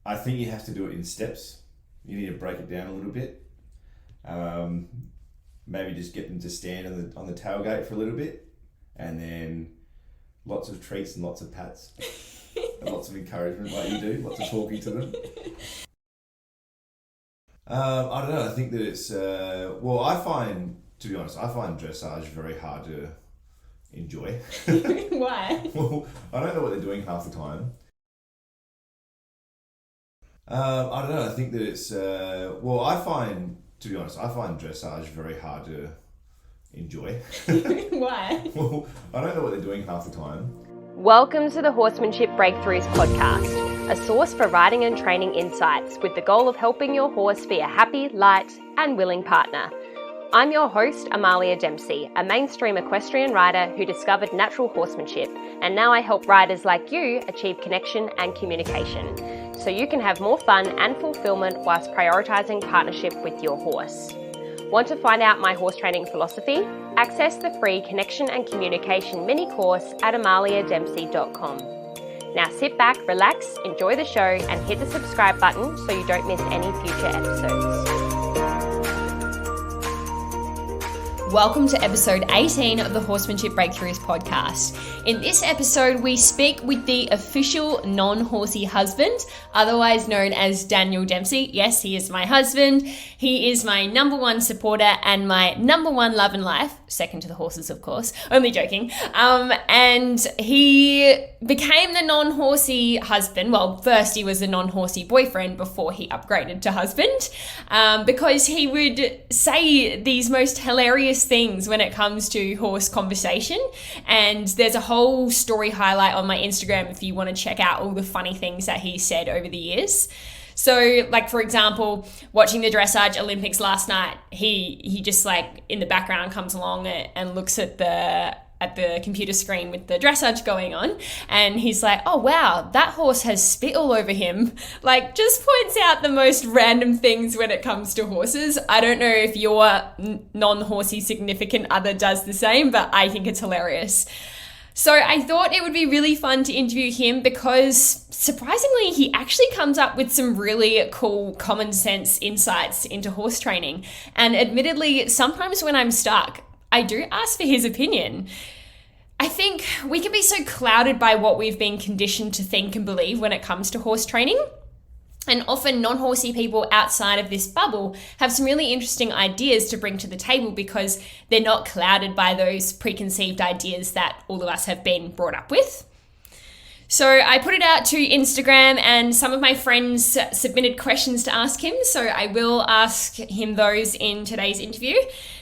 I think you have to do it in steps. You need to break it down a little bit. Maybe just get them to stand on the tailgate for a little bit, and then lots of treats and lots of pats, and lots of encouragement like you do, lots of talking to them. I don't know. I think that it's to be honest, I find dressage very hard to enjoy. Why? Well, I don't know what they're doing half the time. I don't know. I think that it's to be honest, I find dressage very hard to enjoy. Why? Well, I don't know what they're doing half the time. Welcome to the Horsemanship Breakthroughs podcast, a source for riding and training insights with the goal of helping your horse be a happy, light, and willing partner. I'm your host, Amalia Dempsey, a mainstream equestrian rider who discovered natural horsemanship, and now I help riders like you achieve connection and communication, so you can have more fun and fulfillment whilst prioritising partnership with your horse. Want to find out my horse training philosophy? Access the free Connection and Communication mini course at amaliadempsey.com. Now sit back, relax, enjoy the show, and hit the subscribe button so you don't miss any future episodes. Welcome to episode 18 of the Horsemanship Breakthroughs podcast. In this episode, we speak with the official non-horsey husband, otherwise known as Daniel Dempsey. Yes, he is my husband. He is my number one supporter and my number one love in life, second to the horses, of course. Only joking. And he became the non-horsey husband. Well, first he was the non-horsey boyfriend before he upgraded to husband, because he would say these most hilarious things when it comes to horse conversation, and there's a whole story highlight on my Instagram if you want to check out all the funny things that he said over the years. So, like, for example, watching the Dressage Olympics last night, he just, like, in the background comes along and looks at the computer screen with the dressage going on, and he's like, oh wow, that horse has spit all over him. Like, just points out the most random things when it comes to horses. I don't know if your non-horsey significant other does the same, but I think it's hilarious. So I thought it would be really fun to interview him because, surprisingly, he actually comes up with some really cool common sense insights into horse training. And admittedly, sometimes when I'm stuck, I do ask for his opinion. I think we can be so clouded by what we've been conditioned to think and believe when it comes to horse training. And often non-horsey people outside of this bubble have some really interesting ideas to bring to the table because they're not clouded by those preconceived ideas that all of us have been brought up with. So I put it out to Instagram and some of my friends submitted questions to ask him. So I will ask him those in today's interview.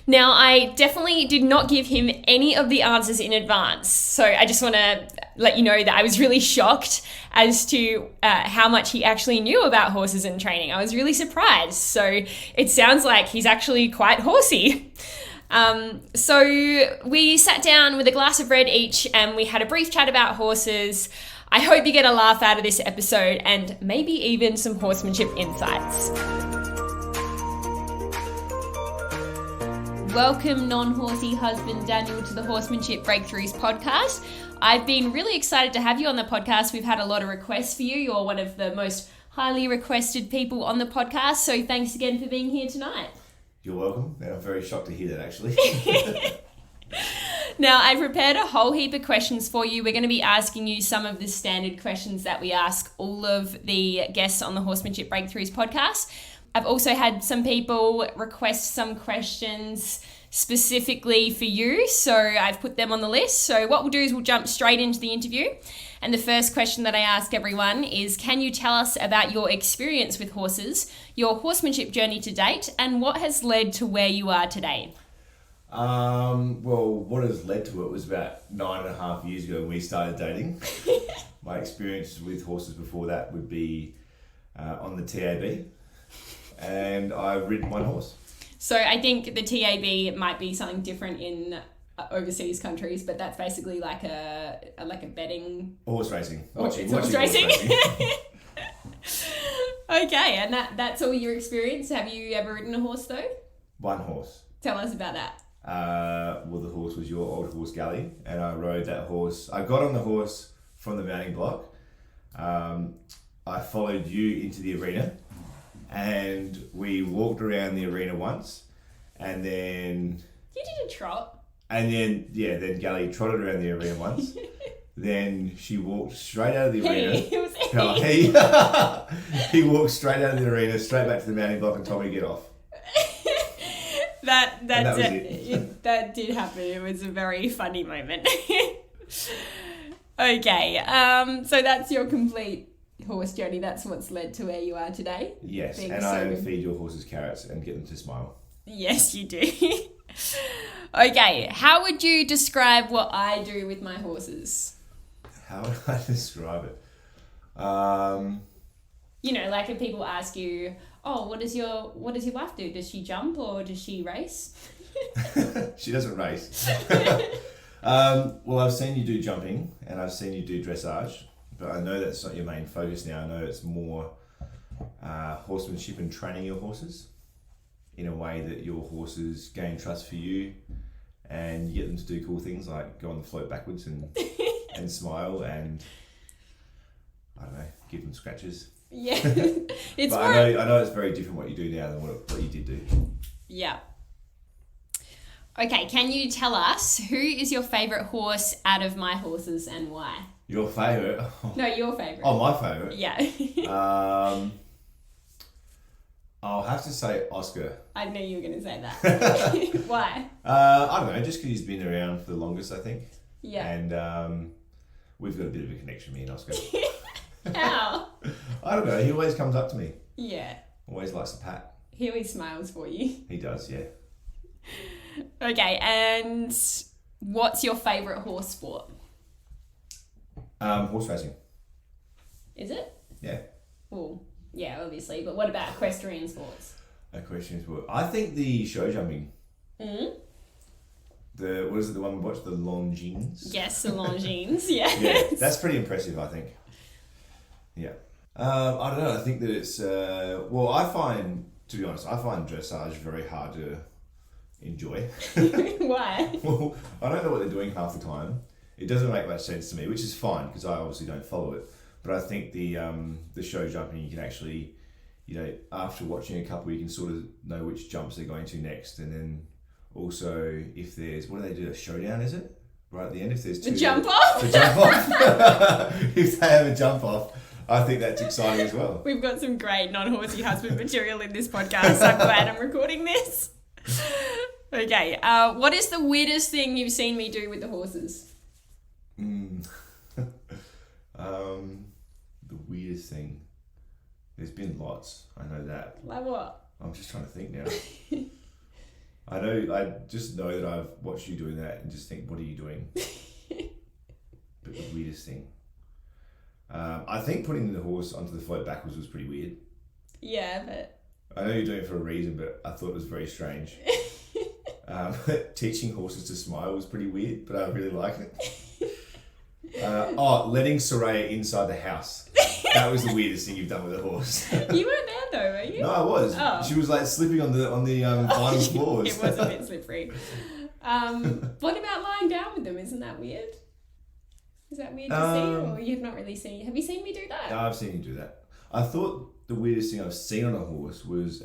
Now, I definitely did not give him any of the answers in advance. So I just want to let you know that I was really shocked as to how much he actually knew about horses and training. I was really surprised. So it sounds like he's actually quite horsey. So we sat down with a glass of red each and we had a brief chat about horses. I hope you get a laugh out of this episode and maybe even some horsemanship insights. Welcome, non-horsey husband Daniel, to the Horsemanship Breakthroughs podcast. I've been really excited to have you on the podcast. We've had a lot of requests for you. You're one of the most highly requested people on the podcast. So thanks again for being here tonight. You're welcome. And I'm very shocked to hear that, actually. Now, I've prepared a whole heap of questions for you. We're going to be asking you some of the standard questions that we ask all of the guests on the Horsemanship Breakthroughs podcast. I've also had some people request some questions specifically for you, so I've put them on the list. So what we'll do is we'll jump straight into the interview. And the first question that I ask everyone is, can you tell us about your experience with horses, your horsemanship journey to date, and what has led to where you are today? Well, what has led to it was about 9.5 years ago when we started dating. My experiences with horses before that would be on the TAB, and I've ridden one horse. So I think the TAB might be something different in overseas countries, but that's basically like a betting... Horse racing. Horse racing. Okay, and that's all your experience. Have you ever ridden a horse though? One horse. Tell us about that. Well, the horse was your old horse Galley, and I rode that horse. I got on the horse from the mounting block. I followed you into the arena, and we walked around the arena once, and then You did a trot. then Gally trotted around the arena once. Then she walked straight out of the arena. It was He walked straight out of the arena, straight back to the mounting block, and told me to get off. That was it. That did happen. It was a very funny moment. Okay, so that's your complete horse journey. That's what's led to where you are today. Yes, Being and so I good. feed your horses carrots and get them to smile. Yes, you do. Okay, how would you describe what I do with my horses? How would I describe it? You know, like if people ask you, "Oh, what does your wife do? Does she jump or does she race?" She doesn't race. Well, I've seen you do jumping and I've seen you do dressage, but I know that's not your main focus now. I know it's more horsemanship and training your horses in a way that your horses gain trust for you, and you get them to do cool things like go on the float backwards and and smile, and I don't know, give them scratches. Yeah, it's but more. I know it's very different what you do now than what you did do. Yeah. Okay, can you tell us who is your favourite horse out of my horses and why? Your favourite? No, your favourite. Oh, my favourite? Yeah. I'll have to say Oscar. I knew you were going to say that. Why? I don't know, just because he's been around for the longest, I think. Yeah. And we've got a bit of a connection, me and Oscar. How? I don't know, he always comes up to me. Yeah. Always likes a pat. He always smiles for you. He does, yeah. Okay, and what's your favourite horse sport? Horse racing. Is it? Yeah. Well, yeah, obviously. But what about equestrian sports? Equestrian sport. I think the show jumping. Mm-hmm. What is it, the one we watched? The Longines? Yes, the Longines, yeah. Yeah, that's pretty impressive, I think. Yeah. I don't know, I think that it's... well, to be honest, I find dressage very hard to enjoy. Why? Well, I don't know what they're doing half the time. It doesn't make much sense to me, which is fine because I obviously don't follow it. But I think the show jumping, you can actually, after watching a couple, you can sort of know which jumps they're going to next, and then also if there's, what do they do? A showdown, is it? Right at the end, if there's two. The jump off? The jump off. If they have a jump off, I think that's exciting as well. We've got some great non-horsey husband material in this podcast. I'm glad I'm recording this. Okay, what is the weirdest thing you've seen me do with the horses? The weirdest thing. There's been lots. I know that. Like what? I'm just trying to think now. I just know that I've watched you doing that and just think, what are you doing? But the weirdest thing. I think putting the horse onto the float backwards was pretty weird. Yeah, but... I know you're doing it for a reason, but I thought it was very strange. Teaching horses to smile was pretty weird, but I really like it. Letting Soraya inside the house. That was the weirdest thing you've done with a horse. You weren't there though, were you? No, I was. Oh. She was like slipping on the vinyl floors. It was a bit slippery. What about lying down with them? Isn't that weird? Is that weird to see, or you've not really seen? Have you seen me do that? No, I've seen you do that. I thought the weirdest thing I've seen on a horse was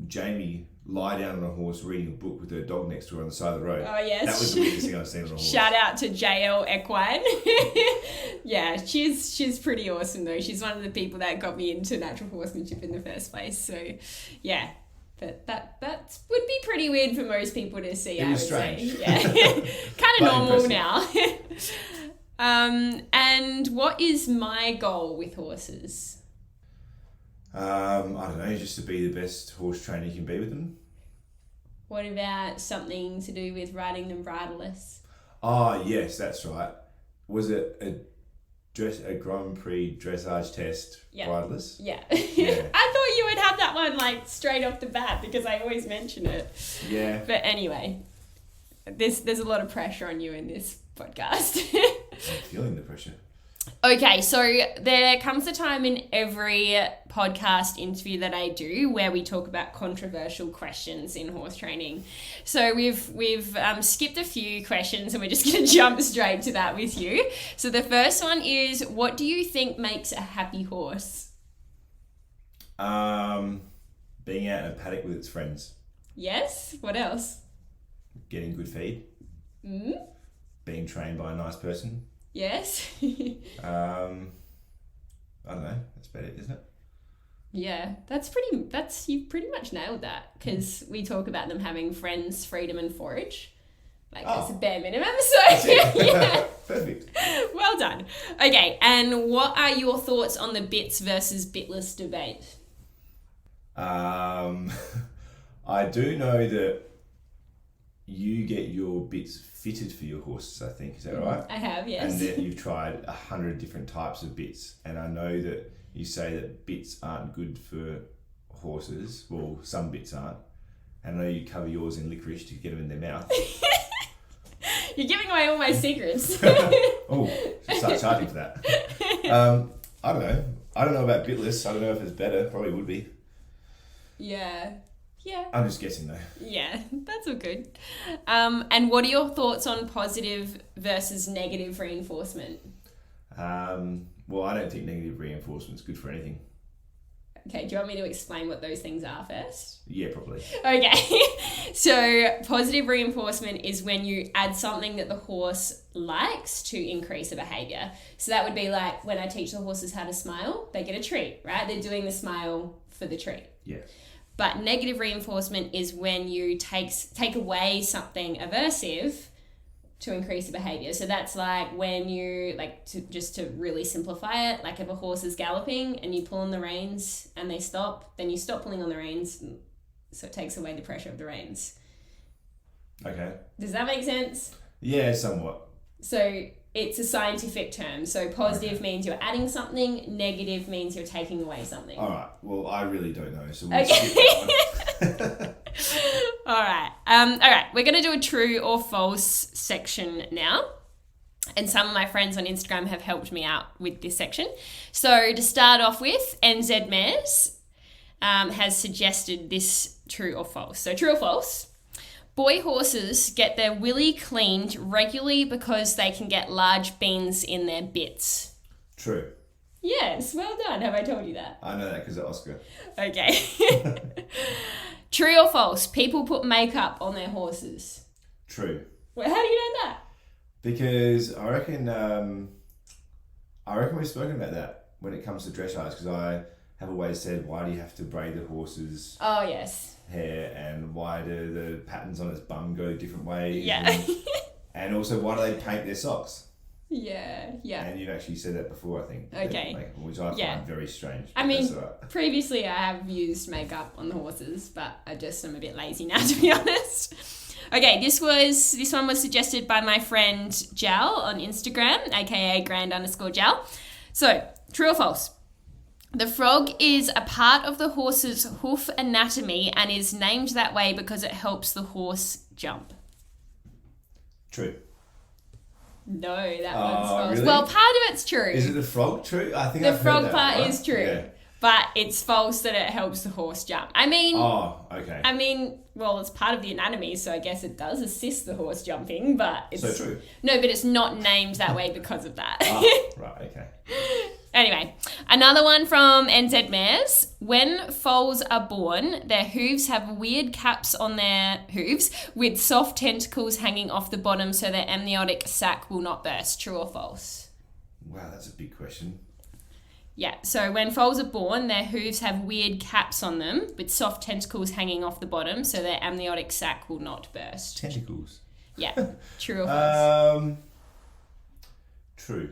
Jamie lie down on a horse reading a book with her dog next to her on the side of the road. Oh yes, that was the weirdest thing I've seen on a horse. Shout out to JL Equine. Yeah, she's pretty awesome though. She's one of the people that got me into natural horsemanship in the first place. So, yeah. But that would be pretty weird for most people to see. It was strange. Say. Yeah, kind of normal now. And what is my goal with horses? I don't know, just to be the best horse trainer you can be with them. What about something to do with riding them bridleless? Oh, yes, that's right. Was it a Grand Prix dressage test bridleless? Yeah. Yeah. I thought you would have that one like straight off the bat because I always mention it. Yeah. But anyway, there's a lot of pressure on you in this podcast. I'm feeling the pressure. Okay, so there comes a time in every podcast interview that I do where we talk about controversial questions in horse training. So we've skipped a few questions and we're just going to jump straight to that with you. So the first one is, what do you think makes a happy horse? Being out in a paddock with its friends. Yes. What else? Getting good feed. Being trained by a nice person. Yes. I don't know. That's about it, isn't it? Yeah, you've pretty much nailed that, because we talk about them having friends, freedom and forage. That's a bare minimum, so yeah. Perfect. Well done. Okay, and what are your thoughts on the bits versus bitless debate? I do know that you get your bits fitted for your horses, I think. Is that right? I have, yes. And that you've tried 100 different types of bits. And I know that you say that bits aren't good for horses. Well, some bits aren't. And I know you cover yours in licorice to get them in their mouth. You're giving away all my secrets. Oh, should start charging for that. I don't know. I don't know about bitless. I don't know if it's better. Probably would be. Yeah. I'm just guessing though. Yeah, that's all good. And what are your thoughts on positive versus negative reinforcement? Well, I don't think negative reinforcement is good for anything. Okay, do you want me to explain what those things are first? Yeah, probably. Okay, so positive reinforcement is when you add something that the horse likes to increase a behaviour. So that would be like when I teach the horses how to smile, they get a treat, right? They're doing the smile for the treat. Yeah. But negative reinforcement is when you take away something aversive to increase a behaviour. So that's like when you, just to really simplify it, like if a horse is galloping and you pull on the reins and they stop, then you stop pulling on the reins, so it takes away the pressure of the reins. Okay. Does that make sense? Yeah, somewhat. So it's a scientific term. So positive means you're adding something, negative means you're taking away something. All right. Well, I really don't know, so we'll Okay. skip that one. All right. We're going to do a true or false section now. And some of my friends on Instagram have helped me out with this section. So to start off with, NZ Mares has suggested this true or false. So true or false? Boy horses get their willy cleaned regularly because they can get large beans in their bits. True. Yes, well done. Have I told you that? I know that because of Oscar. Okay. True or false? People put makeup on their horses. True. Well, how do you know that? Because I reckon we've spoken about that when it comes to dressage, because I have always said, why do you have to braid the horse's Oh, yes. hair, and why do the patterns on its bum go different ways? Yeah. And also, why do they paint their socks? Yeah. And you've actually said that before, I think. Okay. Which I find very strange. I mean, that's all right. previously I have used makeup on the horses, but I'm a bit lazy now, to be honest. Okay, this one was suggested by my friend Jal on Instagram, aka grand_Jal. So, true or false? The frog is a part of the horse's hoof anatomy and is named that way because it helps the horse jump. True. No, that one's false. Really? Well, part of it's true. Is it the frog true? I think The I've frog heard that, part right? is true. Yeah. But it's false that it helps the horse jump. I mean, okay. Well, it's part of the anatomy, so I guess it does assist the horse jumping, but it's... So true. No, but it's not named that way because of that. Right, okay. Anyway, another one from NZ Mares. When foals are born, their hooves have weird caps on their hooves with soft tentacles hanging off the bottom so their amniotic sac will not burst. True or false? Wow, that's a big question. Yeah, so when foals are born, their hooves have weird caps on them with soft tentacles hanging off the bottom so their amniotic sac will not burst. Tentacles. Yeah, true or false? True.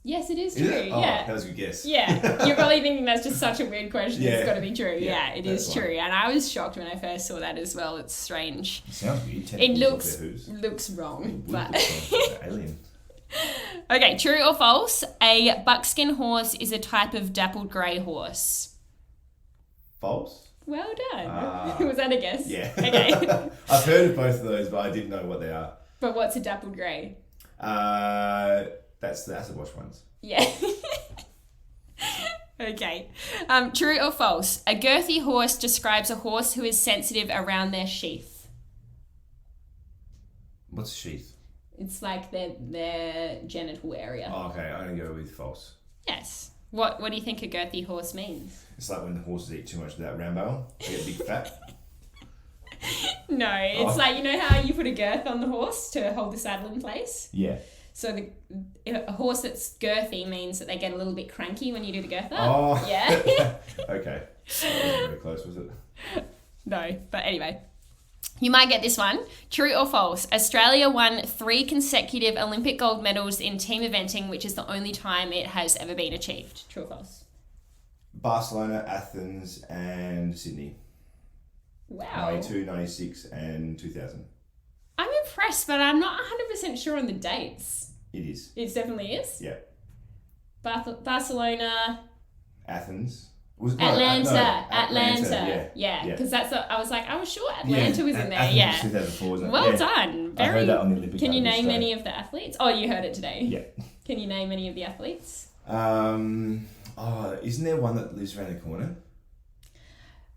Yes, it is Is true. it? Oh, Yeah. that was a good guess. Yeah, you're probably thinking that's just such a weird question. Yeah. It's got to be true. Yeah, Yeah, it that's is fine. true. And I was shocked when I first saw that as well. It's strange. It sounds weird. It Tentacles off their hooves. looks wrong, It would but look like an alien. okay. True or false? A buckskin horse is a type of dappled grey horse. False? Well done. Was that a guess? Yeah. Okay. I've heard of both of those, but I didn't know what they are. But what's a dappled grey? That's the acid wash ones. Yeah. Okay. True or false? A girthy horse describes a horse who is sensitive around their sheath. What's sheath? It's like their genital area. Oh, okay, I'm going to go with false. Yes. What do you think a girthy horse means? It's like when horses eat too much of that round bale, they get big fat. No, it's like, you know how you put a girth on the horse to hold the saddle in place? Yeah. So a horse that's girthy means that they get a little bit cranky when you do the girther. Oh. Yeah. Okay. That wasn't very close, was it? No, but anyway. You might get this one. True or false? Australia won 3 consecutive Olympic gold medals in team eventing, which is the only time it has ever been achieved. True or false? Barcelona, Athens, and Sydney. Wow. 92, 96, and 2000. I'm impressed, but I'm not 100% sure on the dates. It is. It definitely is? Yeah. Barcelona. Athens. Atlanta. Yeah. Because I was sure Atlanta was in there. Athens Yeah. 2004, wasn't it? Well done. I heard that on the Olympic. Can you name any of the athletes? Oh, you heard it today. Yeah. Can you name any of the athletes? Isn't there one that lives around the corner?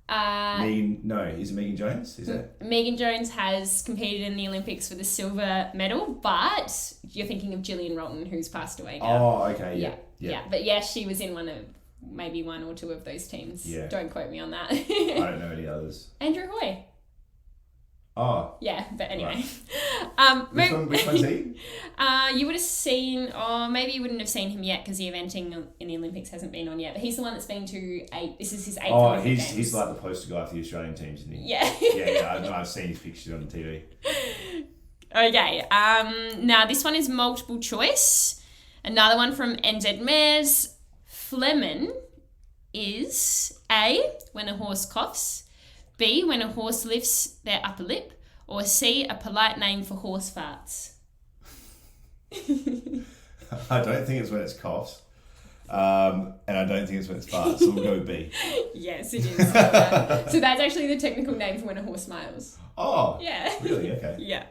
Is it Megan Jones? Is it? Megan Jones has competed in the Olympics for the silver medal, but you're thinking of Gillian Rotten, who's passed away now. Oh, okay, yeah. But yeah, she was in maybe one or two of those teams. Yeah. Don't quote me on that. I don't know any others. Andrew Hoy. Oh. Yeah, but anyway. Right. Which one's he? You would have seen, or maybe you wouldn't have seen him yet because the eventing in the Olympics hasn't been on yet, but he's the one that's been to 8. This is his 8th Olympic Games. He's like the poster guy for the Australian teams, isn't he? Yeah. Yeah, I've seen his pictures on TV. Okay, now this one is multiple choice. Another one from NZ Mares. Phlegm is A, when a horse coughs, B, when a horse lifts their upper lip, or C, a polite name for horse farts. I don't think it's when it's coughs. And I don't think it's when it's farts, so we'll go B. Yes, it is. So that's actually the technical name for when a horse smiles. Oh, yeah. Really? Okay. Yeah.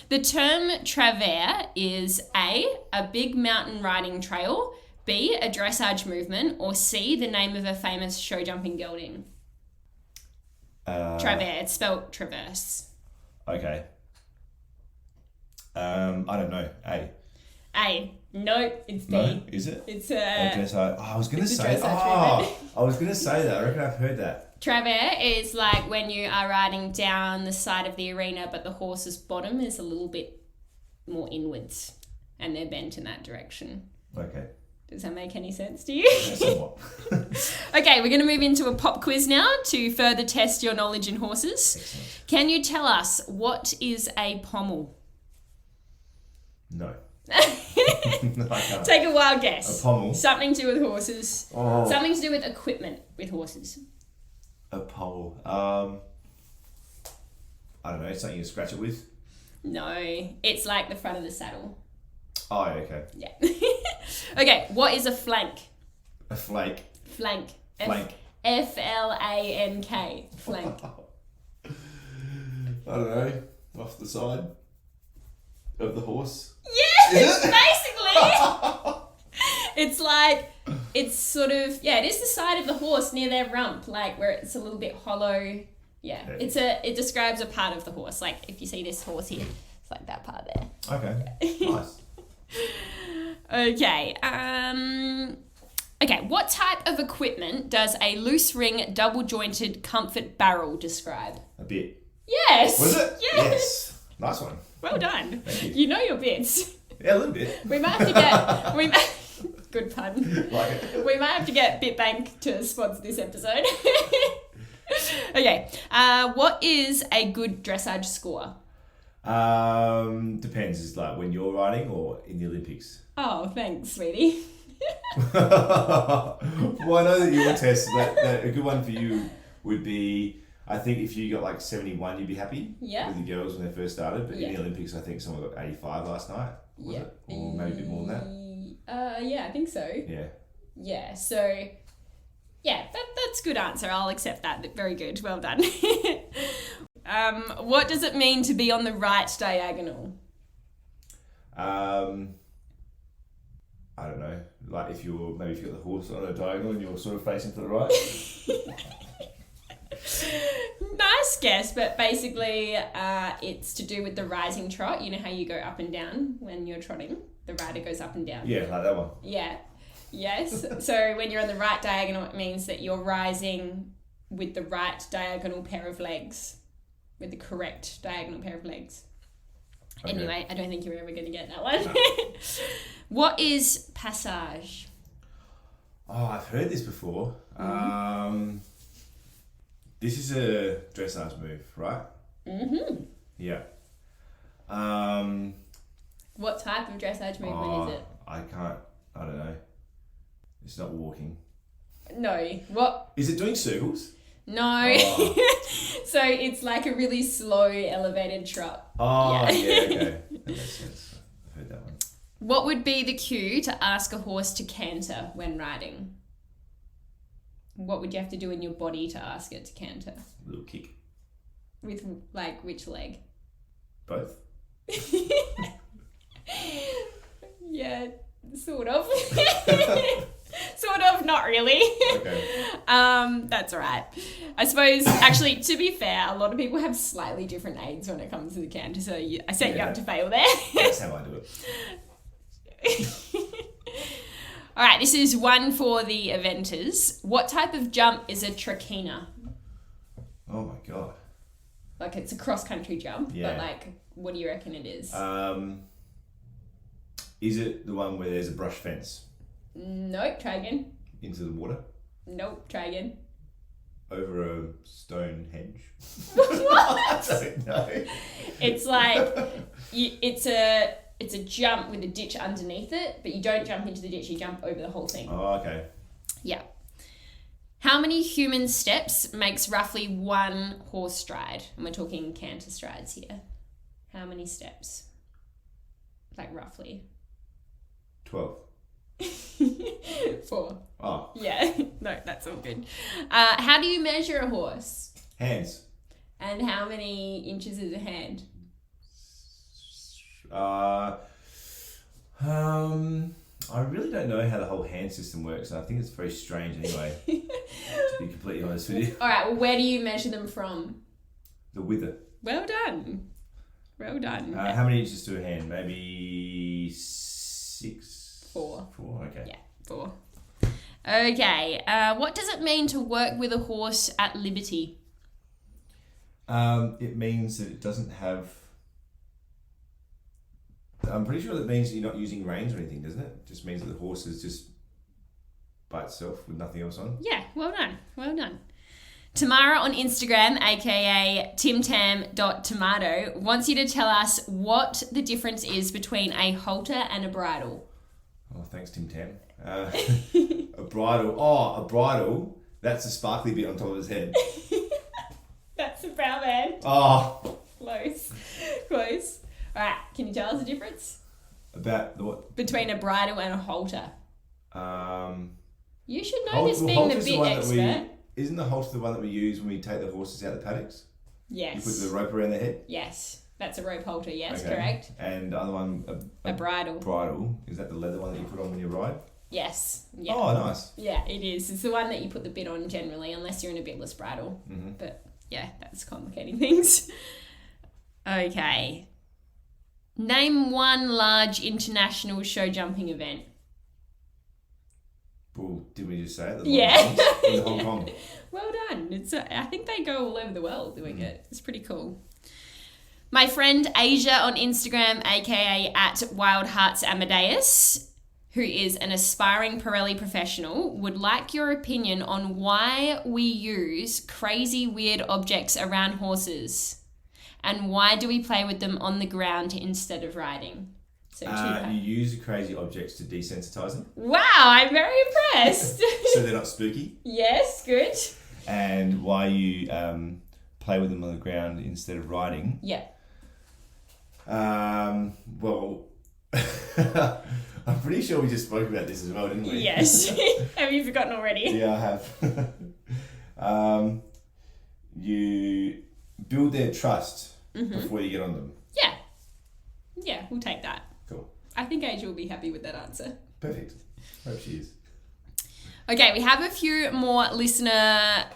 The term travers is A big mountain riding trail, B, a dressage movement, or C, the name of a famous show jumping gelding. Travers, it's spelled traverse. Okay. I don't know. A. Nope, it's B. No, is it? It's dressage. I was gonna say. I was gonna say that. I reckon I've heard that. Travers is like when you are riding down the side of the arena, but the horse's bottom is a little bit more inwards, and they're bent in that direction. Okay. Does that make any sense to you? Somewhat. Okay, we're going to move into a pop quiz now to further test your knowledge in horses. Excellent. Can you tell us what is a pommel? No. I can't. Take a wild guess. A pommel? Something to do with horses. Oh. Something to do with equipment with horses. A pommel. I don't know, something you scratch it with? No, it's like the front of the saddle. Oh, okay. Yeah. Okay, what is a flank? A flake. Flank. Flank. Flank. Flank. I don't know. Off the side of the horse. Yes, basically. It's like, it's sort of, it is the side of the horse near their rump, like where it's a little bit hollow. Yeah, it describes a part of the horse. Like if you see this horse here, it's like that part there. Okay, nice. Okay, what type of equipment does a loose ring double jointed comfort barrel describe? A bit. Yes. Was it? Yes. Nice one. Well done. Thank you. You know your bits. Yeah, a little bit. We might have to get good pun. Like it. We might have to get Bitbank to sponsor this episode. Okay. What is a good dressage score? Depends. Is like when you're riding or in the Olympics? Oh, thanks, sweetie. Well, I know that your test, that a good one for you would be, I think if you got like 71, you'd be happy with the girls when they first started. But in the Olympics, I think someone got 85 last night. Was it? Or maybe a bit more than that? Yeah, I think so. Yeah. Yeah, so... Yeah, that's a good answer. I'll accept that. Very good. Well done. What does it mean to be on the right diagonal? I don't know. Like if you've got the horse on a diagonal and you're sort of facing to the right. Nice guess, but basically it's to do with the rising trot. You know how you go up and down when you're trotting? The rider goes up and down. Yeah, like that one. Yeah. Yes. So when you're on the right diagonal, it means that you're rising with the right diagonal pair of legs, with the correct diagonal pair of legs. Okay. Anyway, I don't think you're ever going to get that one. No. What is passage? Oh, I've heard this before. Mm-hmm. This is a dressage move, right? Mm-hmm. Yeah. What type of dressage movement is it? I don't know. It's not walking. No. What? Is it doing circles? No. Oh. So it's like a really slow elevated trot. Oh, yeah, okay. That makes sense. I've heard that one. What would be the cue to ask a horse to canter when riding? What would you have to do in your body to ask it to canter? A little kick. With, like, which leg? Both. Yeah, sort of. Sort of, not really. Okay. That's all right. I suppose, actually, to be fair, a lot of people have slightly different aids when it comes to the canter, so I set you up to fail there. That's how I do it. All right, this is one for the eventers. What type of jump is a trachina? Oh my God. Like, it's a cross-country jump, but like, what do you reckon it is? Is it the one where there's a brush fence? Nope, try again. Into the water? Nope, try again. Over a stone hedge? What? I don't know. It's like, it's a jump with a ditch underneath it, but you don't jump into the ditch, you jump over the whole thing. Oh, okay. Yeah. How many human steps makes roughly one horse stride? And we're talking canter strides here. How many steps? Like roughly. 12. 4. Oh. Yeah. No, that's all good. How do you measure a horse? Hands. And how many inches is a hand? I really don't know how the whole hand system works, and I think it's very strange anyway, to be completely honest with you. All right, well, where do you measure them from? The wither. Well done. Well done. How many inches to a hand? Maybe 6? 4. 4, okay. Yeah, 4. Okay, what does it mean to work with a horse at liberty? It means that it doesn't have... I'm pretty sure that means that you're not using reins or anything, doesn't it? It just means that the horse is just by itself with nothing else on. Yeah, well done. Well done. Tamara on Instagram, aka timtam.tomato, wants you to tell us what the difference is between a halter and a bridle. Oh, thanks, Tim Tam. A bridle. That's a sparkly bit on top of his head. That's a brown man. Oh. Close. All right, can you tell us the difference? About the what? Between a bridle and a halter. You should know this, well, being the bit expert. Isn't the halter the one that we use when we take the horses out of the paddocks? Yes. You put the rope around their head? Yes, that's a rope halter, yes, okay. Correct. And the other one? A bridle. Bridle. Is that the leather one that you put on when you ride? Yes. Yeah. Oh, nice. Yeah, it is. It's the one that you put the bit on generally, unless you're in a bitless bridle. Mm-hmm. But yeah, that's complicating things. Okay. Name one large international show jumping event. Well, did we just say it? In Hong Kong. Well done. I think they go all over the world doing it. It's pretty cool. My friend Asia on Instagram, aka @WildHeartsAmadeus, who is an aspiring Pirelli professional, would like your opinion on why we use crazy weird objects around horses. And why do we play with them on the ground instead of riding? So you use the crazy objects to desensitize them. Wow, I'm very impressed. So they're not spooky? Yes, good. And why you play with them on the ground instead of riding? Yeah. Well, I'm pretty sure we just spoke about this as well, didn't we? Yes. Have you forgotten already? Yeah, I have. You build their trust before you get on them. Yeah. Yeah, we'll take that. Cool. I think Asia will be happy with that answer. Perfect. Hope she is. Okay, we have a few more listener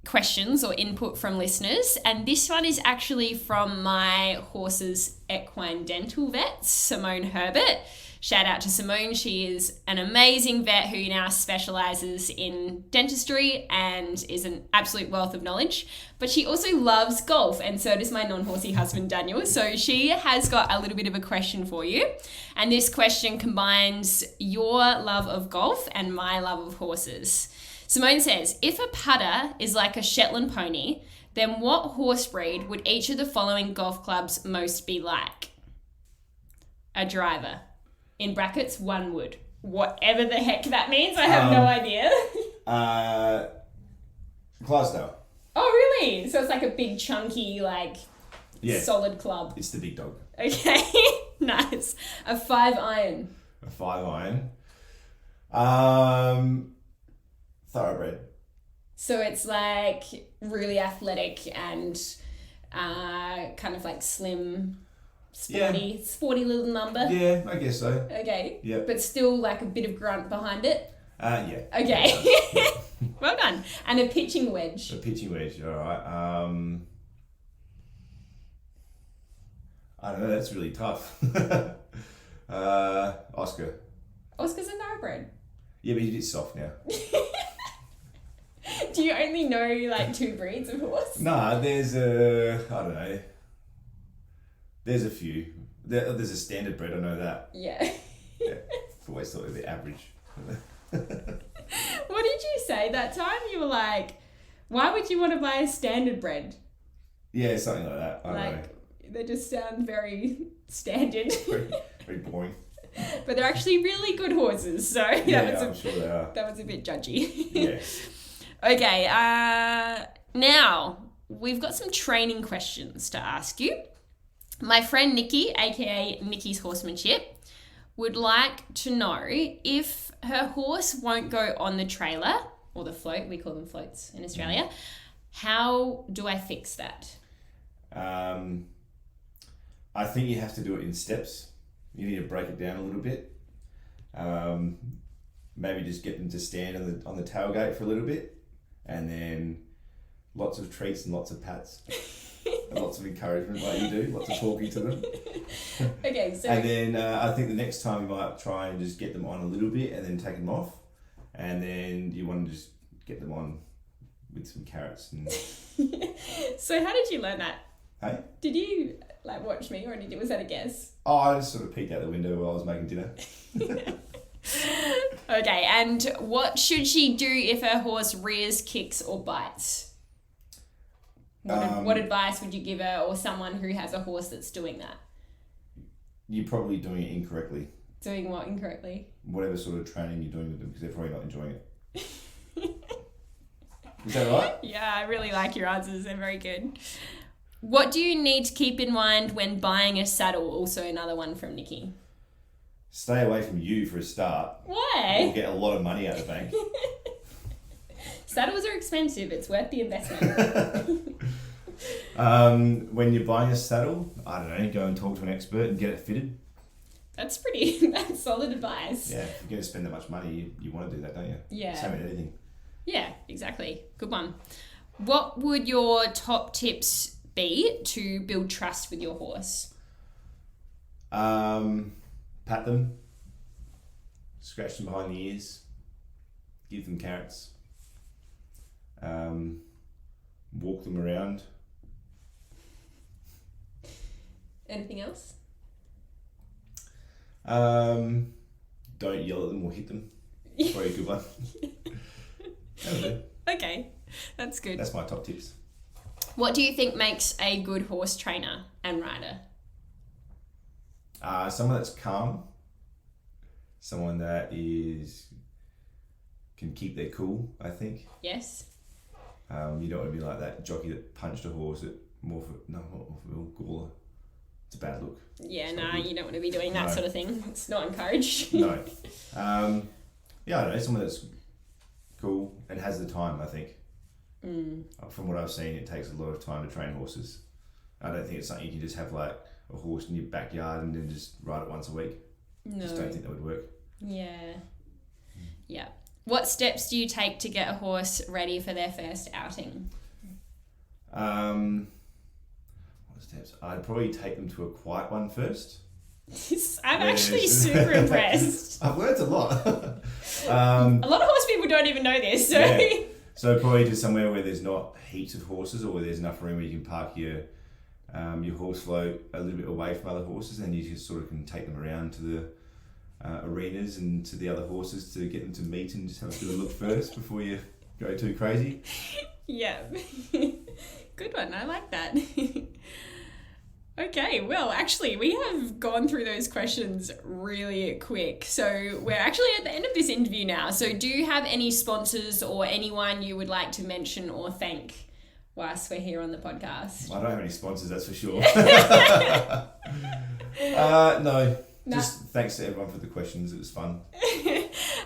questions or input from listeners, and this one is actually from my horse's equine dental vet, Simone Herbert. Shout out to Simone. She is an amazing vet who now specializes in dentistry and is an absolute wealth of knowledge. But she also loves golf, and so does my non-horsey husband, Daniel. So she has got a little bit of a question for you. And this question combines your love of golf and my love of horses. Simone says, if a putter is like a Shetland pony, then what horse breed would each of the following golf clubs most be like? A driver. In brackets, one wood. Whatever the heck that means, I have no idea. Clydesdale. Oh, really? So it's like a big, chunky, solid club. It's the big dog. Okay, nice. A 5-iron. A 5-iron. Thoroughbred. So it's like really athletic and kind of like slim, sporty little number. Yeah, I guess so. Okay. Yeah. But still like a bit of grunt behind it. Yeah. Okay. Well done. And a pitching wedge. A pitching wedge, all right. I don't know, that's really tough. Oscar. Oscar's a thoroughbred. Yeah, but he's a bit soft now. Do you only know like 2 breeds of horse? Nah, there's there's a few. There's a standard bred, I know that. Yeah. Yeah, I've always thought it was average. What did you say that time? You were like, why would you want to buy a standard bred? Yeah, something like that. I don't know. They just sound very standard. Very boring. But they're actually really good horses, so I'm sure they are. That was a bit judgy. Yeah. Okay, now we've got some training questions to ask you. My friend Nicky, aka Nicky's Horsemanship, would like to know if her horse won't go on the trailer or the float, we call them floats in Australia, how do I fix that? I think you have to do it in steps. You need to break it down a little bit. Maybe just get them to stand on the tailgate for a little bit, and then lots of treats and lots of pats. And lots of encouragement like you do, lots of talking to them. Okay, so... And then I think the next time you might try and just get them on a little bit and then take them off. And then you want to just get them on with some carrots. And... So how did you learn that? Hey? Did you watch me, or was that a guess? Oh, I just sort of peeked out the window while I was making dinner. Okay, and what should she do if her horse rears, kicks, or bites? What advice would you give her, or someone who has a horse that's doing that? You're probably doing it incorrectly. Doing what incorrectly? Whatever sort of training you're doing with them, because they're probably not enjoying it. Is that right? Yeah, I really like your answers. They're very good. What do you need to keep in mind when buying a saddle? Also another one from Nicky. Stay away from you for a start. Why? You'll get a lot of money out of the bank. Saddles are expensive. It's worth the investment. When you're buying a saddle, I don't know, go and talk to an expert and get it fitted. That's solid advice. Yeah, if you're going to spend that much money, you want to do that, don't you? Yeah. Same with anything. Yeah, exactly. Good one. What would your top tips be to build trust with your horse? Pat them, scratch them behind the ears, give them carrots, walk them around. Anything else? Don't yell at them or hit them. Probably a good one. That'll do. Okay, that's good. That's my top tips. What do you think makes a good horse trainer and rider? Someone that's calm, someone that can keep their cool, I think. Yes. You don't want to be like that jockey that punched a horse at Morpheville Gawler. It's a bad look. Yeah, you don't want to be doing that sort of thing. It's not encouraged. No. Yeah, I don't know, someone that's cool and has the time, I think. From what I've seen, it takes a lot of time to train horses. I don't think it's something you can just have like a horse in your backyard and then just ride it once a week. No. Just don't think that would work. Yeah. Yeah. What steps do you take to get a horse ready for their first outing? What steps? I'd probably take them to a quiet one first. I'm actually super impressed. I've learned a lot. A lot of horse people don't even know this. So, Yeah. So probably just somewhere where there's not heaps of horses, or where there's enough room where you can park your horse float a little bit away from other horses, and you just sort of can take them around to the arenas and to the other horses to get them to meet, and just have to do a look first before you go too crazy. Yeah. Good one. I like that. Okay, well, actually, we have gone through those questions really quick. So we're actually at the end of this interview now. So do you have any sponsors or anyone you would like to mention or thank whilst we're here on the podcast? I don't have any sponsors, that's for sure. No. Just thanks to everyone for the questions. It was fun.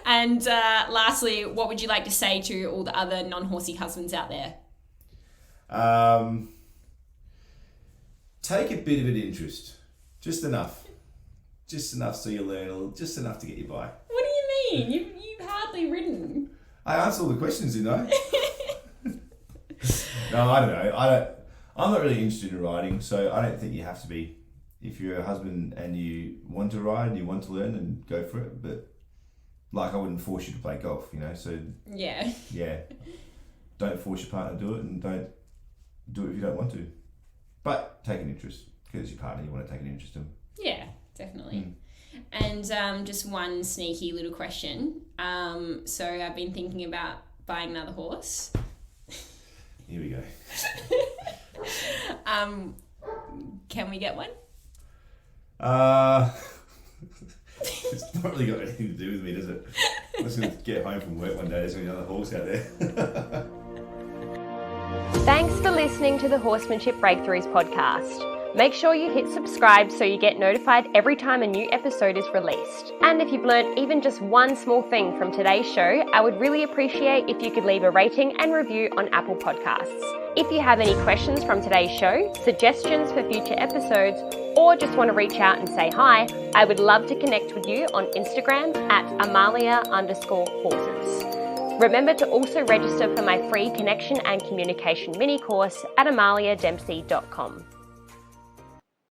And lastly, what would you like to say to all the other non-horsey husbands out there? Take a bit of an interest. Just enough. Just enough so you learn, just enough to get you by. What do you mean? You've hardly ridden. I answered all the questions, didn't I? No, I don't know. I'm not really interested in riding, so I don't think you have to be. If you're a husband and you want to ride and you want to learn, then go for it. But like, I wouldn't force you to play golf, so Yeah. Don't force your partner to do it, and don't do it if you don't want to. But take an interest, because your partner, you want to take an interest in. Yeah, definitely. And just one sneaky little question. So I've been thinking about buying another horse. Here we go. Can we get one? It's not really got anything to do with me, does it? I'm just going to get home from work one day, there's going to be another horse out there. Thanks for listening to the Horsemanship Breakthroughs podcast. Make sure you hit subscribe so you get notified every time a new episode is released. And if you've learned even just one small thing from today's show, I would really appreciate if you could leave a rating and review on Apple Podcasts. If you have any questions from today's show, suggestions for future episodes, or just want to reach out and say hi, I would love to connect with you on Instagram at Amalia_horses. Remember to also register for my free connection and communication mini course at amaliadempsey.com.